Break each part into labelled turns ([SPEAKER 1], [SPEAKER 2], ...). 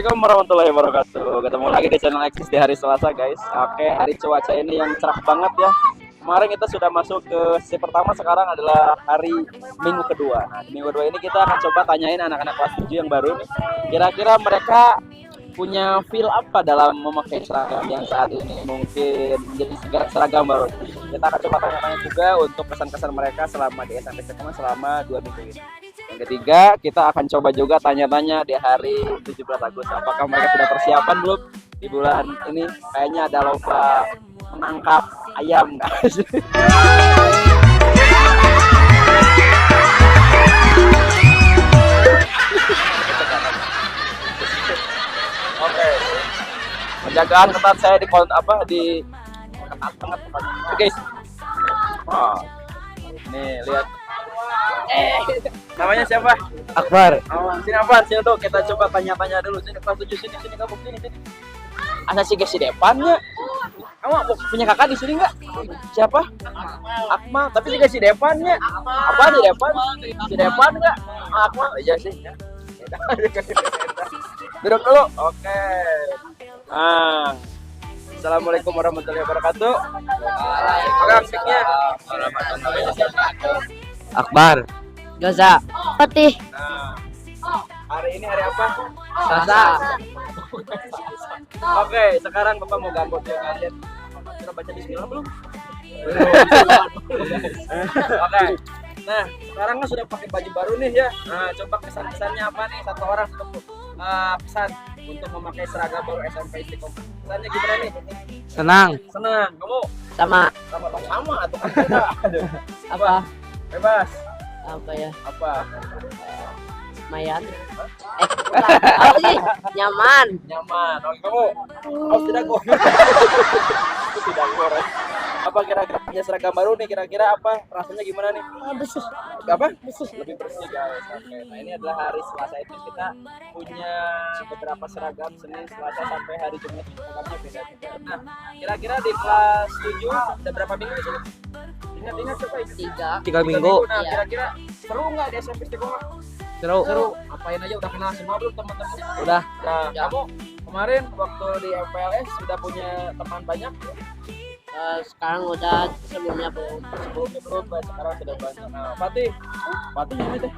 [SPEAKER 1] Assalamualaikum warahmatullahi wabarakatuh. Ketemu lagi di channel Eksis di hari Selasa, guys. Oke, hari cuaca ini yang cerah banget ya. Kemarin kita sudah masuk ke sesi pertama, sekarang adalah hari minggu kedua. Nah, di minggu kedua ini kita akan coba tanyain anak-anak kelas 7 yang baru nih. Kira-kira mereka punya feel apa dalam memakai seragam yang saat ini mungkin menjadi seragam baru. Kita akan coba tanya-tanya juga untuk kesan-kesan mereka selama di SMP Sekolah selama 2 minggu ini. Yang ketiga, kita akan coba juga tanya-tanya di hari 17 Agustus. Apakah mereka sudah persiapan belum di bulan ini? Kayaknya ada lomba menangkap ayam, guys. Oke. Penjagaan ketat saya di ketat banget, guys. Oh. Nih, lihat. Namanya siapa?
[SPEAKER 2] Akbar.
[SPEAKER 1] Oh, sini apa? Sini tuh kita coba tanya-tanya dulu. Sini kelas 7 sini kamu sini. Asa si depannya. Kamu punya kakak di sini enggak? Siapa? Akmal. Tapi si depannya. Apa di depan? Si depan enggak? Akmal. Iya sih. Duduk dulu. Oke. Assalamualaikum warahmatullahi wabarakatuh. Pegang mic-nya.
[SPEAKER 2] Akbar.
[SPEAKER 3] Gaza. Fatih.
[SPEAKER 1] Nah, hari ini hari apa?
[SPEAKER 3] Selasa.
[SPEAKER 1] Oke, sekarang Bapak mau gambot ya kalian. Sudah baca bismillah belum? Oke. Nah, sekarang kan sudah pakai baju baru nih ya. Nah, coba kesan-kesannya apa nih? Satu orang satu pesan untuk memakai seragam baru SMP Istiqomah. Kesannya gimana nih?
[SPEAKER 2] Senang.
[SPEAKER 1] Senang. Kamu?
[SPEAKER 3] Sama.
[SPEAKER 1] Sama atau kan beda? Aduh.
[SPEAKER 3] Apa?
[SPEAKER 1] Bebas.
[SPEAKER 3] Apa ya?
[SPEAKER 1] Apa?
[SPEAKER 3] Mayan. Apa sih? Nyaman.
[SPEAKER 1] Nyaman. Oke, kamu? Oh, tidak kok. Tidak goreng. Apa kira-kira punya seragam baru nih? Kira-kira apa? Rasanya gimana nih?
[SPEAKER 3] Bersih.
[SPEAKER 1] Apa? Lebih bersih, guys. Oke. Nah, ini adalah hari Selasa itu kita punya beberapa seragam Senin, Selasa sampai hari Jumat. Seragamnya beda juga. Nah, kira-kira di kelas 7 ada berapa minggu di sini? Ingat coba itu.
[SPEAKER 2] 3 minggu.
[SPEAKER 1] Nah,
[SPEAKER 3] Iya.
[SPEAKER 1] kira-kira seru nggak di SMP Istiqomah?
[SPEAKER 2] Seru.
[SPEAKER 1] Seru. Apain aja udah kenal semua belum teman-teman?
[SPEAKER 2] Udah.
[SPEAKER 1] Nah, kamu kemarin waktu di MPLS sudah punya teman banyak?
[SPEAKER 3] Sekarang udah, sebelumnya belum.
[SPEAKER 1] Sebelumnya belum, guys. Sekarang sudah banyak. Nah, Fatih ini deh.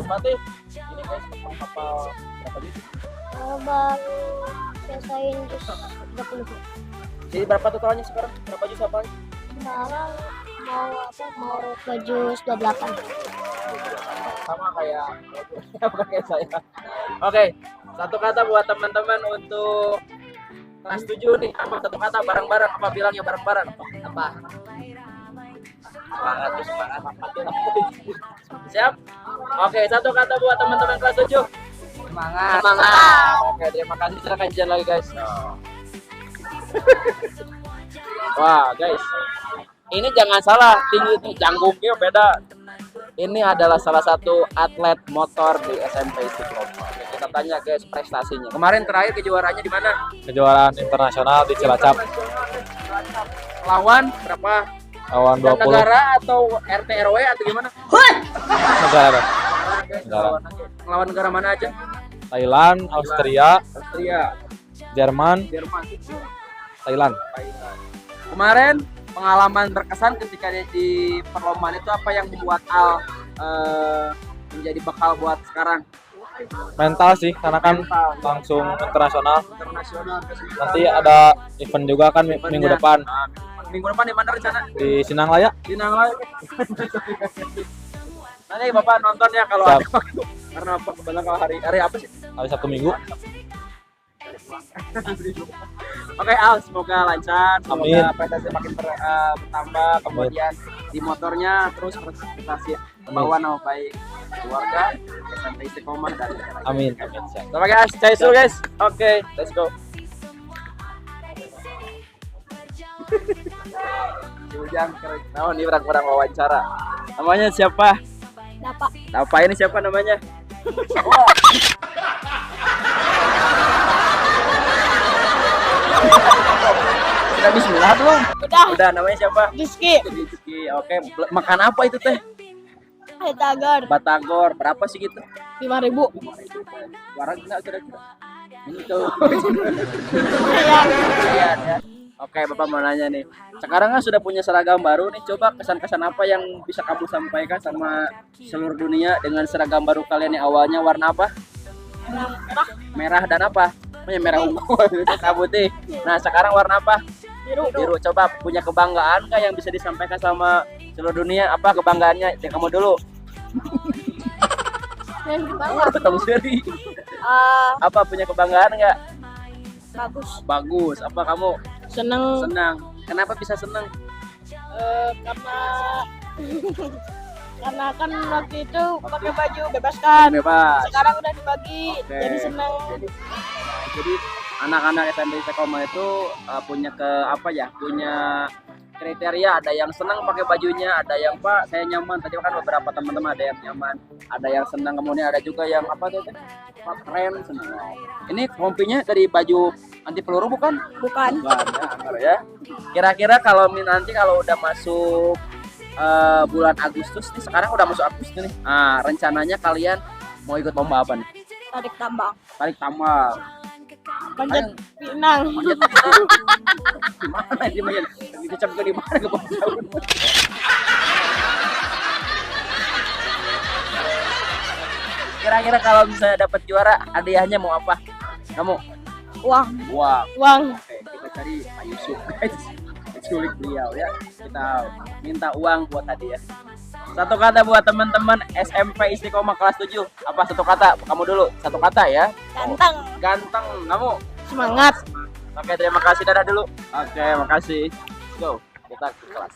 [SPEAKER 1] Fatih, ini guys kapal berapa gitu?
[SPEAKER 4] Baru selesaiin jus 30.
[SPEAKER 1] Jadi berapa totalnya sekarang? Berapa jus apanya?
[SPEAKER 4] Sekarang mau baju 28.
[SPEAKER 1] Sama kayak saya. Oke, satu kata buat teman-teman untuk kelas 7 nih. Apa satu kata bareng-bareng? Apa bilangnya bareng-bareng? Apa? Semangat. Siap? Oke, satu kata buat teman-teman kelas 7.
[SPEAKER 3] Semangat.
[SPEAKER 1] Oke, terima kasih. Silakan jalan lagi, guys. Wah, guys. Ini jangan salah, tinggi itu janggungnya beda. Ini adalah salah satu atlet motor di SMP Istiqomah. Oke, kita tanya guys prestasinya. Kemarin terakhir kejuaraannya di mana?
[SPEAKER 2] Kejuaraan internasional di Cilacap.
[SPEAKER 1] Lawan berapa?
[SPEAKER 2] Lawan 20
[SPEAKER 1] Negara atau RT RW atau gimana?
[SPEAKER 2] negara.
[SPEAKER 1] Lawan negara mana aja?
[SPEAKER 2] Thailand, Austria, Jerman, Thailand.
[SPEAKER 1] Kemarin pengalaman berkesan ketika di perlombaan itu apa yang membuat Al menjadi bekal buat sekarang?
[SPEAKER 2] Mental sih, karena kan langsung internasional.
[SPEAKER 1] Internasional.
[SPEAKER 2] Nanti ada event juga kan minggu depan
[SPEAKER 1] Minggu depan di mana rencana?
[SPEAKER 2] di Sinanglaya.
[SPEAKER 1] Di Nangla. Nanti Bapak nonton ya kalau
[SPEAKER 2] Siap.
[SPEAKER 1] ada waktu. Karena apa? Kebetulan kalau hari apa sih?
[SPEAKER 2] Hari Sabtu Minggu.
[SPEAKER 1] Oke Al, semoga lancar, semoga
[SPEAKER 2] Amin.
[SPEAKER 1] prestasi makin bertambah, kemudian di motornya terus prestasi membawa nama baik keluarga, SMP Istiqomah dan negara.
[SPEAKER 2] Amin. Siap.
[SPEAKER 1] Terima kasih, guys. Dulu guys. Oke, let's go. Ujang keren. Nah, ini orang-orang wawancara. Namanya siapa? Dapa ini siapa namanya? Udah bismillah belum? Udah, namanya siapa?
[SPEAKER 4] Rizky.
[SPEAKER 1] Rizky. Oke, makan apa itu teh?
[SPEAKER 4] Tagar
[SPEAKER 1] Batagor. Berapa sih gitu?
[SPEAKER 4] 5.000.
[SPEAKER 1] Warang enggak kira-kira? Itu. Lumayan ya. Oke, Bapak mau nanya nih. Sekarang kan sudah punya seragam baru nih. Coba kesan-kesan apa yang bisa kamu sampaikan sama seluruh dunia dengan seragam baru kalian yang awalnya warna apa? Merah dan apa? Merah ungu itu kabutih. Nah, sekarang warna apa? Biru. Coba punya kebanggaan nggak yang bisa disampaikan sama seluruh dunia? Apa kebanggaannya? Ya kamu dulu. Kamu sendiri. Apa punya kebanggaan nggak? Bagus. Apa kamu?
[SPEAKER 3] Seneng
[SPEAKER 1] Senang. Kenapa bisa senang?
[SPEAKER 3] karena kan waktu itu pakai baju bebas kan.
[SPEAKER 1] Bebas.
[SPEAKER 3] Sekarang udah dibagi,
[SPEAKER 1] Oke.
[SPEAKER 3] jadi seneng.
[SPEAKER 1] Jadi anak-anak SMP Istiqomah itu punya punya kriteria. Ada yang senang pakai bajunya, ada yang Pak saya nyaman. Tadi kan beberapa teman-teman ada yang nyaman, ada yang senang, kemudian ada juga yang apa tuh? Pak keren senang. Ini rompinya dari baju anti peluru bukan?
[SPEAKER 3] Bukan.
[SPEAKER 1] Ya. Kira-kira kalau nanti kalau udah masuk bulan Agustus nih, sekarang udah masuk Agustus nih. Rencananya kalian mau ikut lomba apa nih?
[SPEAKER 3] Tarik tambang.
[SPEAKER 1] Tarik tambang.
[SPEAKER 3] Panjat pinang.
[SPEAKER 1] Panjat gimana ini main? Dicap di mana ke bawah daun? Kira-kira kalau misalnya dapat juara, hadiahnya mau apa? Kamu?
[SPEAKER 3] Uang.
[SPEAKER 1] Oke, kita cari Pak Yusuf guys. Culik beliau ya. Kita minta uang buat hadiah. Satu kata buat teman-teman SMP Istiqomah kelas 7. Apa satu kata? Kamu dulu. Satu kata ya. Ganteng. Kamu?
[SPEAKER 3] Semangat.
[SPEAKER 1] Oke, terima kasih. Dadah dulu. Oke, makasih. Go. Kita ke kelas.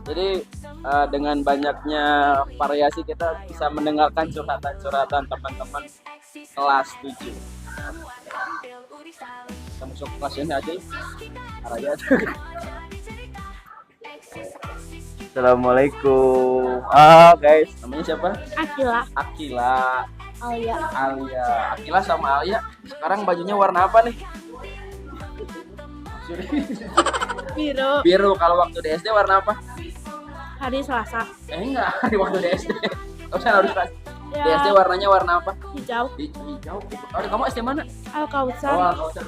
[SPEAKER 1] Jadi dengan banyaknya variasi kita bisa mendengarkan curhatan-curhatan teman-teman kelas 7. Kita masuk kelas ini aja. Araya. Assalamualaikum. Guys, namanya siapa? Akila. Alia. Akila sama Alia. Sekarang bajunya warna apa nih? Biru. Kalau waktu di SD warna apa?
[SPEAKER 3] Hari Selasa.
[SPEAKER 1] Enggak, di waktu di SD. Harus kelas.
[SPEAKER 3] Ya.
[SPEAKER 1] Di SD warnanya warna apa?
[SPEAKER 3] Hijau.
[SPEAKER 1] Hijau. Oh, kamu SD mana?
[SPEAKER 3] Al-Kautsar.
[SPEAKER 1] Al-Kautsar.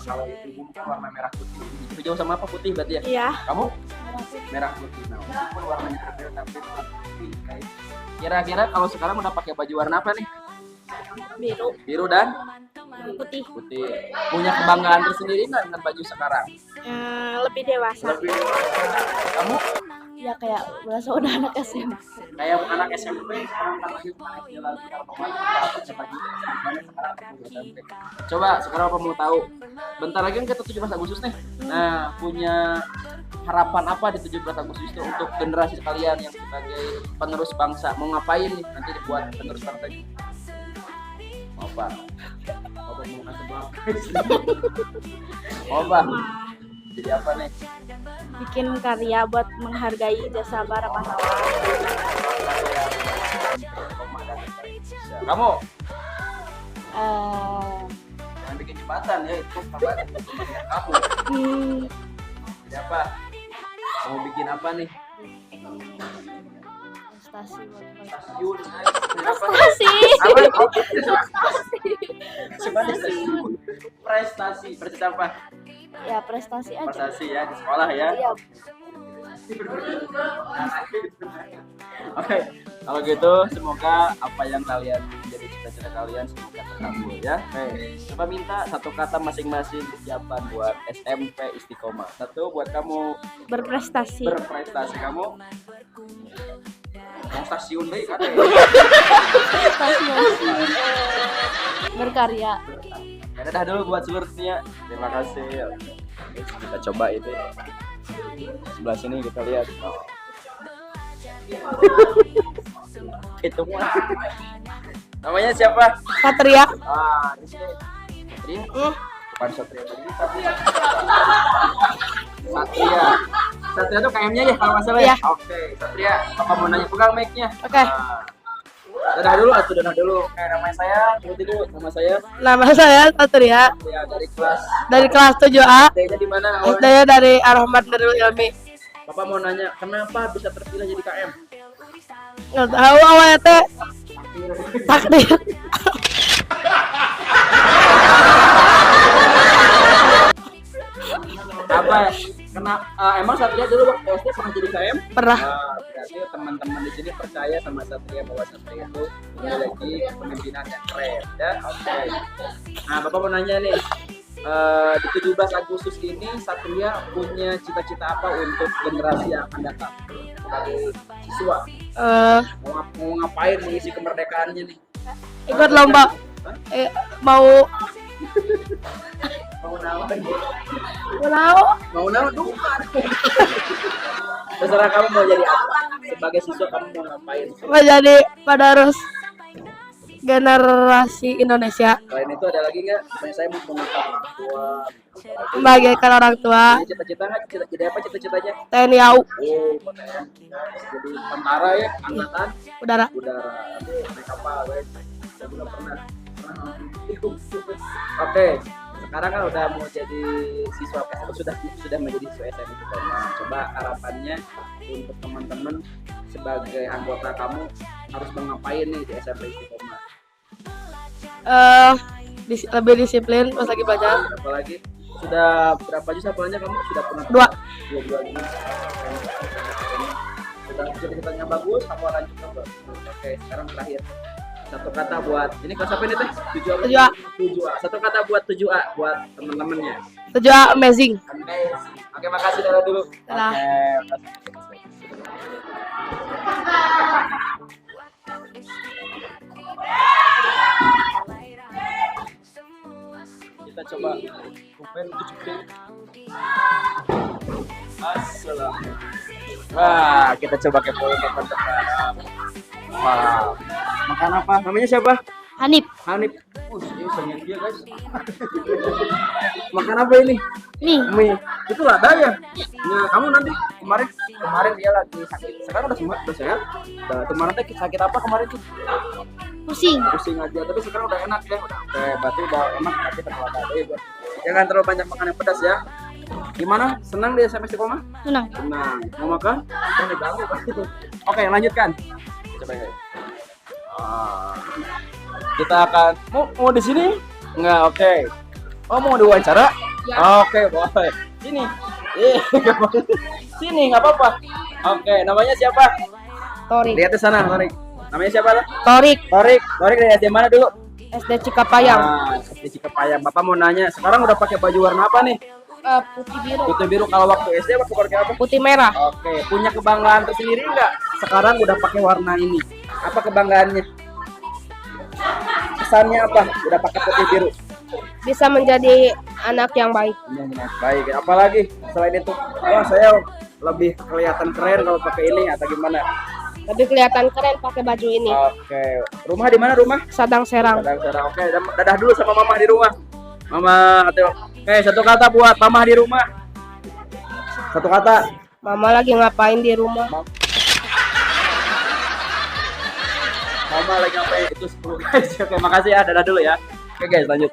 [SPEAKER 1] Kalau itu kan warna merah putih. Hijau sama apa? Putih berarti ya?
[SPEAKER 3] Iya.
[SPEAKER 1] Kamu? Merah putih. Nah, walaupun warnanya berbeda tapi putih. Kira-kira kalau sekarang udah pakai baju warna apa nih? Biru dan
[SPEAKER 3] Putih.
[SPEAKER 1] Punya kebanggaan tersendiri nggak dengan baju sekarang?
[SPEAKER 3] Lebih dewasa.
[SPEAKER 1] Kamu?
[SPEAKER 3] Ya kayak berasa udah anak SMP.
[SPEAKER 1] Kayak anak SMP sekarang lagi jalan kalau kemarin pakai baju SMP. Coba sekarang apa mau tahu? Bentar lagi kan kita 17 Agustus nih. Nah, punya harapan apa di 17 Agustus itu untuk generasi sekalian yang sebagai penerus bangsa? Mau ngapain nih nanti dibuat penerus bangsa? Mau apa? Mau kasih apa? Jadi apa nih?
[SPEAKER 3] Bikin karya buat menghargai jasa para pahlawan.
[SPEAKER 1] Kamu? Jangan bikin jembatan ya, itu kabar kamu. Jadi apa? Mau bikin apa nih? Stasiun. Prestasi apa?
[SPEAKER 3] Ya prestasi aja.
[SPEAKER 1] Prestasi ya di sekolah ya.
[SPEAKER 3] Iya.
[SPEAKER 1] Oke, kalau gitu semoga apa yang kalian menjadi cita-cita kalian semoga terkabul ya. Coba minta satu kata masing-masing ucapan buat SMP Istiqomah. Satu buat kamu.
[SPEAKER 3] Berprestasi.
[SPEAKER 1] Kamu. Mau stasiun deh kan?
[SPEAKER 3] Berkarya.
[SPEAKER 1] Ya udah dulu buat seluruhnya. Terima kasih. Kita coba itu. Sebelah sini kita lihat. Itu namanya siapa?
[SPEAKER 3] Satria.
[SPEAKER 1] Di sini. Satria? Bukan Satria tadi. Satria tuh KM-nya ya kalau nggak salah ya? Oke, Satria. Apa mau nanya pegang mic-nya?
[SPEAKER 3] Oke.
[SPEAKER 1] Dadah dulu. Namanya saya, nama saya.
[SPEAKER 3] Nama saya Satria.
[SPEAKER 1] Ya,
[SPEAKER 3] Dari kelas 7A.
[SPEAKER 1] SD-nya di mana?
[SPEAKER 3] SD-nya dari Ar-Rahmat Darul Ilmi.
[SPEAKER 1] Bapak mau nanya, kenapa bisa terpilih jadi KM?
[SPEAKER 3] Nggak tahu awalnya teh Takdir.
[SPEAKER 1] Apa? Emang Satria dulu waktu SD pernah jadi KM?
[SPEAKER 3] Pernah.
[SPEAKER 1] Berarti teman-teman di sini percaya sama Satria bahwa Satria itu memiliki kepemimpinan yang keren. Ya, oke. Nah, Bapak mau nanya nih, di 17 Agustus ini Satria punya cita-cita apa untuk generasi yang akan datang sebagai siswa? Mau ngapain mengisi kemerdekaannya nih?
[SPEAKER 3] Ikut lomba. Mau
[SPEAKER 1] Mau nawain?
[SPEAKER 3] mau
[SPEAKER 1] Mau dong. Terserah kamu mau jadi apa. Sebagai siswa kamu mau ngapain?
[SPEAKER 3] menjadi penerus generasi Indonesia,
[SPEAKER 1] Selain itu ada lagi nggak? Misalnya saya mau mengangkat orang tua.
[SPEAKER 3] membahagiakan orang tua,
[SPEAKER 1] Jadi cita-cita nggak? Jadi apa cita-citanya?
[SPEAKER 3] TNI AU,
[SPEAKER 1] Oh, PTN. Jadi tentara ya, angkatan
[SPEAKER 3] udara.
[SPEAKER 1] udara. Naik kapal, guys. Saya belum pernah. Oke, sekarang kan udah mau jadi siswa sudah menjadi siswa SMA itu. Nah, coba harapannya untuk teman-teman sebagai anggota kamu harus ngapain nih di SMP Istiqomah?
[SPEAKER 3] Lebih disiplin pas lagi belajar.
[SPEAKER 1] Apalagi sudah berapa juz hafalannya kamu? Sudah pernah
[SPEAKER 3] 2.
[SPEAKER 1] 2 juz. Sudah ceritanya bagus, hafalan juga bagus. Oke, sekarang terakhir. Satu kata buat ini kelas apa ini teh? 7A.
[SPEAKER 3] 7A.
[SPEAKER 1] 7A. Satu kata buat 7A buat teman-temannya.
[SPEAKER 3] 7 amazing.
[SPEAKER 1] Amazing. Oke, makasih dulu.
[SPEAKER 3] Dadah.
[SPEAKER 1] Oke, kita coba kupen 7D. Assalamualaikum. Wah, kita coba kepoin teman-teman. Wow. Makan apa? Namanya siapa?
[SPEAKER 3] Hanif.
[SPEAKER 1] Hanif. Ini sangat dia guys. Makan apa ini?
[SPEAKER 3] Nih,
[SPEAKER 1] Mie. Itu lada ya? Nah, kamu nanti kemarin dia lagi sakit. Sekarang udah sembuh, udah sehat. Nah, kemarin teh sakit apa kemarin tuh?
[SPEAKER 3] pusing.
[SPEAKER 1] Pusing aja, tapi sekarang udah enak ya. Oke, berarti udah enak nanti terlalu lada ya. Jangan terlalu banyak makan yang pedas ya. Gimana? Senang di SMS Istiqomah?
[SPEAKER 3] Senang.
[SPEAKER 1] Senang. Mau makan? Jangan diganggu pasti. Oke, lanjutkan. Coba ya. Kita akan mau di sini? Enggak, oke. Oh, mau diwawancara?
[SPEAKER 3] Ya.
[SPEAKER 1] Oke, boleh. Sini. Sini, nggak apa-apa. Oke, namanya siapa?
[SPEAKER 3] Torik.
[SPEAKER 1] Lihat di sana, Torik. Namanya siapa lah?
[SPEAKER 3] Torik.
[SPEAKER 1] Torik dari SD mana dulu?
[SPEAKER 3] SD Cikapayang.
[SPEAKER 1] SD Cikapayang. Bapak mau nanya, sekarang udah pakai baju warna apa nih?
[SPEAKER 3] Putih biru.
[SPEAKER 1] Putih biru. Kalau waktu SD waktu pakai apa?
[SPEAKER 3] Putih merah.
[SPEAKER 1] Oke, punya kebanggaan tersendiri nggak? Sekarang udah pakai warna ini. Apa kebanggaannya? Kesannya apa? Udah pakai putih biru.
[SPEAKER 3] Bisa menjadi anak yang baik.
[SPEAKER 1] Baik. Apalagi selain itu, wah saya lebih kelihatan keren kalau pakai ini atau gimana?
[SPEAKER 3] Lebih kelihatan keren pakai baju ini.
[SPEAKER 1] Oke. Rumah di mana rumah?
[SPEAKER 3] Sadang Serang.
[SPEAKER 1] Kadang-kadang. Oke, dadah dulu sama mama di rumah. Mama, oke, satu kata buat mama di rumah. Satu kata.
[SPEAKER 3] Mama lagi ngapain di rumah?
[SPEAKER 1] Mama lagi ngapain? Itu 10 guys. Oke, makasih ya. Dadah dulu ya. Oke guys, lanjut.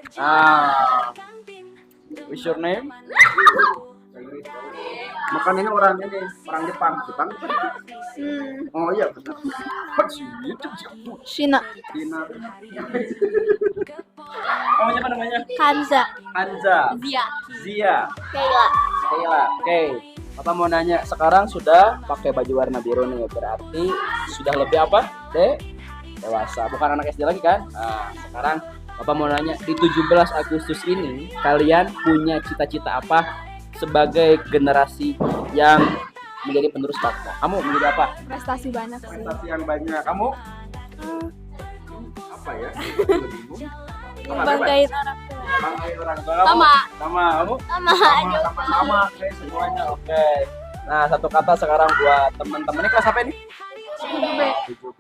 [SPEAKER 1] What's your name? Makan ini orang Jepang. Oh iya benar.
[SPEAKER 3] Shina.
[SPEAKER 1] Dinar. Kamu siapa namanya?
[SPEAKER 3] Hanza.
[SPEAKER 1] Hanza. Zia.
[SPEAKER 3] Kayla.
[SPEAKER 1] Oke. Papa mau nanya, sekarang sudah pakai baju warna biru nih, berarti sudah lebih apa? Dewasa. Bukan anak SD lagi kan? Nah, sekarang Papa mau nanya, di 17 Agustus ini kalian punya cita-cita apa sebagai generasi yang menjadi penerus bangsa? Kamu menjadi apa?
[SPEAKER 3] Prestasi banyak sih.
[SPEAKER 1] Prestasi yang banyak. Kamu? Apa ya?
[SPEAKER 3] Banggain orang tua.
[SPEAKER 1] Banggain orang tua.
[SPEAKER 3] Sama.
[SPEAKER 1] Sama. Kamu?
[SPEAKER 3] Sama.
[SPEAKER 1] Oke, semuanya oke. Nah, satu kata sekarang buat teman-teman. Ini kelas apa ini?
[SPEAKER 3] 7B.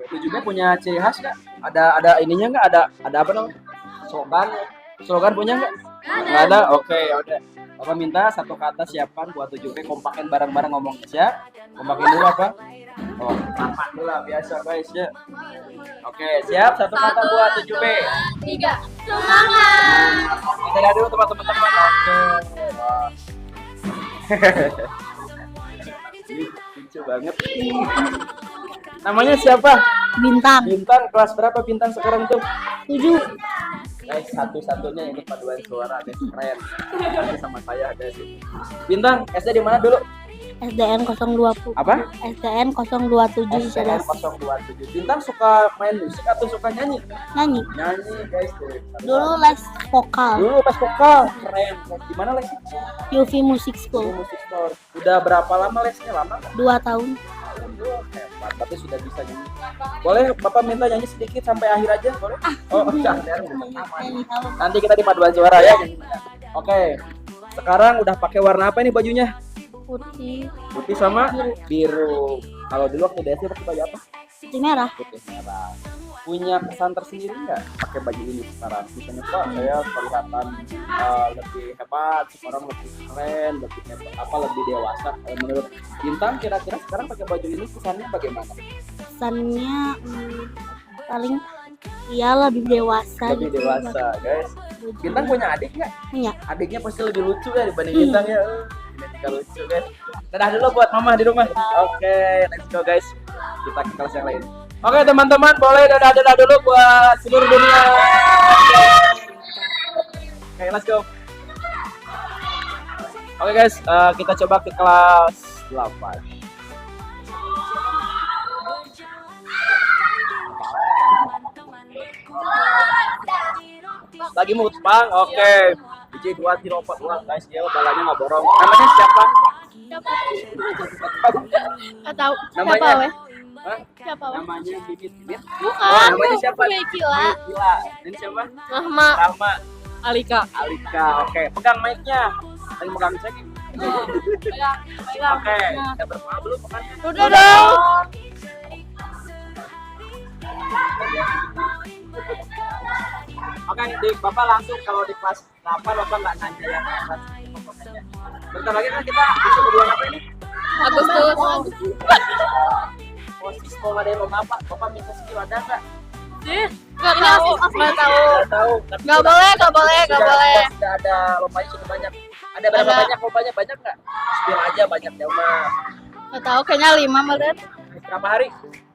[SPEAKER 1] 7B punya ciri khas nggak? Ada ininya nggak? Ada apa namanya? Slogan punya nggak? Nggak ada. Oke, ya udah. Papa minta satu kata siapan buat 7B, kompakin bareng-bareng ngomongnya. Siap? Kompakin dulu apa? Oh, kompak dulu lah biasa guys ya. Oke, siap. Satu kata buat 7B.
[SPEAKER 3] 3. Semangat.
[SPEAKER 1] Kita lihat dulu teman-teman. Oke. Lucu banget. Namanya siapa?
[SPEAKER 3] Bintang.
[SPEAKER 1] Bintang kelas berapa Bintang sekarang tuh?
[SPEAKER 3] 7.
[SPEAKER 1] Guys, satu-satunya yang ikut paduan suara guys, keren. Ini sama saya guys. Bintang, SD di mana dulu?
[SPEAKER 4] SDN 020.
[SPEAKER 1] Apa?
[SPEAKER 4] SDN 027
[SPEAKER 1] SDN
[SPEAKER 4] Cicadas.
[SPEAKER 1] 027. Bintang suka main musik atau suka nyanyi?
[SPEAKER 4] Nyanyi.
[SPEAKER 1] Nyanyi guys tuh.
[SPEAKER 4] Dulu les vokal.
[SPEAKER 1] Dulu pas vokal, keren. Di mana les?
[SPEAKER 4] UV Music
[SPEAKER 1] Di
[SPEAKER 4] School.
[SPEAKER 1] musik store. Udah berapa lama lesnya? Lama nggak?
[SPEAKER 4] 2 tahun.
[SPEAKER 1] Hebat, tapi sudah bisa nyanyi. Boleh Bapak minta nyanyi sedikit sampai akhir aja, boleh? Oh, jangan.
[SPEAKER 4] Nyanyi tahu.
[SPEAKER 1] Nanti kita di paduan suara ya. Oke. Sekarang udah pakai warna apa nih bajunya?
[SPEAKER 4] Putih.
[SPEAKER 1] Putih sama biru. Kalau dulu waktu SD pakai baju apa?
[SPEAKER 4] Putih merah.
[SPEAKER 1] Putih merah. Punya kesan tersendiri nggak pakai baju ini sekarang? Misalnya Pak, saya kelihatan lebih hebat, sekarang lebih keren, lebih hebat, lebih dewasa. Menurut Bintang, kira-kira sekarang pakai baju ini kesannya bagaimana?
[SPEAKER 4] Kesannya paling ya lebih dewasa
[SPEAKER 1] Lebih
[SPEAKER 4] gitu.
[SPEAKER 1] dewasa, guys. Bintang punya adik nggak?
[SPEAKER 4] Punya.
[SPEAKER 1] Adiknya pasti lebih lucu ya dibanding Bintang ya. Genetika lucu guys. Dadah dulu buat mama di rumah. Oke, let's go guys. Kita ke kelas yang lain. Oke teman-teman, boleh dadah dulu buat seluruh dunia. Oke, let's go. Oke guys, kita coba ke kelas 8. Lagi mukbang, oke. DJ 204 guys, dia balanya nggak borong. Namanya siapa?
[SPEAKER 3] Nggak tahu.
[SPEAKER 1] Namanya?
[SPEAKER 3] Siapa weh?
[SPEAKER 1] Hah?
[SPEAKER 3] Siapa weh?
[SPEAKER 1] Namanya Bibit. Bibit?
[SPEAKER 3] Bukan.
[SPEAKER 1] Oh, namanya siapa?
[SPEAKER 3] Gila.
[SPEAKER 1] Gila. Ini siapa?
[SPEAKER 3] Rahma.
[SPEAKER 1] Rahma.
[SPEAKER 3] Alika.
[SPEAKER 1] Alika. Oke, pegang mic-nya. Lagi megang cek. Oke, kita berdoa belum makan?
[SPEAKER 3] Udah dong.
[SPEAKER 1] Oke, di Bapak langsung kalau di kelas 8 Bapak nggak nanya ya kelas. Bentar lagi kan kita bisa berdua apa ini?
[SPEAKER 3] Agustus.
[SPEAKER 1] Posisi mau ada yang lomba apa? Bapak minta skill ada nggak?
[SPEAKER 3] Nggak tahu. Nggak tahu.
[SPEAKER 1] Nggak tahu.
[SPEAKER 3] Nggak boleh. Nggak boleh. Nggak boleh.
[SPEAKER 1] Sudah ada lombanya cukup banyak. Ada berapa
[SPEAKER 3] Ada.
[SPEAKER 1] banyak lombanya? Banyak nggak? Skill aja banyak ya Mas.
[SPEAKER 3] Nggak tahu. Kayaknya 5 malah.
[SPEAKER 1] Berapa hari?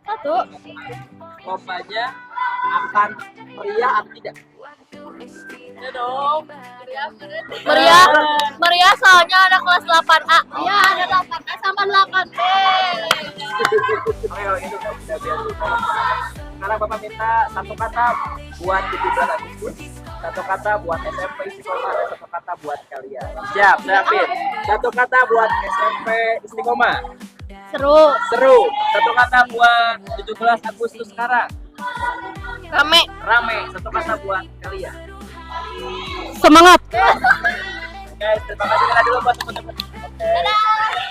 [SPEAKER 3] 1.
[SPEAKER 1] Lombanya akan meriah atau tidak?
[SPEAKER 3] Ya dong. Meriah. Meriah soalnya ada kelas 8A. Iya, ada 8A sama 8B.
[SPEAKER 1] Oke, kalau gitu udah biar. Sekarang Bapak minta satu kata buat 17 Agustus, satu kata buat SMP Istiqomah, dan satu kata buat kalian. Siap, siapin. Satu kata buat SMP Istiqomah.
[SPEAKER 3] Seru.
[SPEAKER 1] Seru. Satu kata buat 17 Agustus sekarang.
[SPEAKER 3] Rame.
[SPEAKER 1] Rame. Satu kata buat kalian.
[SPEAKER 3] Semangat.
[SPEAKER 1] Guys, terima kasih kita dulu buat teman-teman. Oke.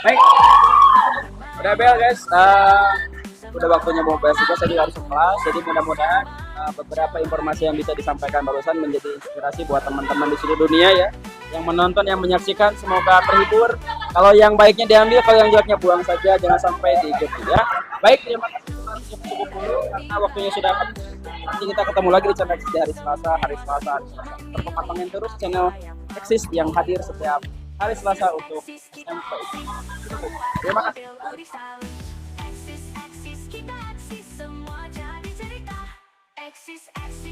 [SPEAKER 1] Baik. Udah bel guys. Udah waktunya mau bahas juga, jadi harus ke kelas. Jadi mudah-mudahan beberapa informasi yang bisa disampaikan barusan menjadi inspirasi buat teman-teman di seluruh dunia ya. Yang menonton, yang menyaksikan, semoga terhibur. Kalau yang baiknya diambil, kalau yang jeleknya buang saja, jangan sampai diikuti ya. Baik, terima kasih. Cukup dulu karena waktunya sudah habis. Nanti kita ketemu lagi di channel Eksis di hari Selasa. Tetap pantengin terus channel Eksis yang hadir setiap hari Selasa untuk SMP. Terima kasih.
[SPEAKER 5] Eksis, eksis, kita eksis, semua jadi cerita. Eksis, eksis.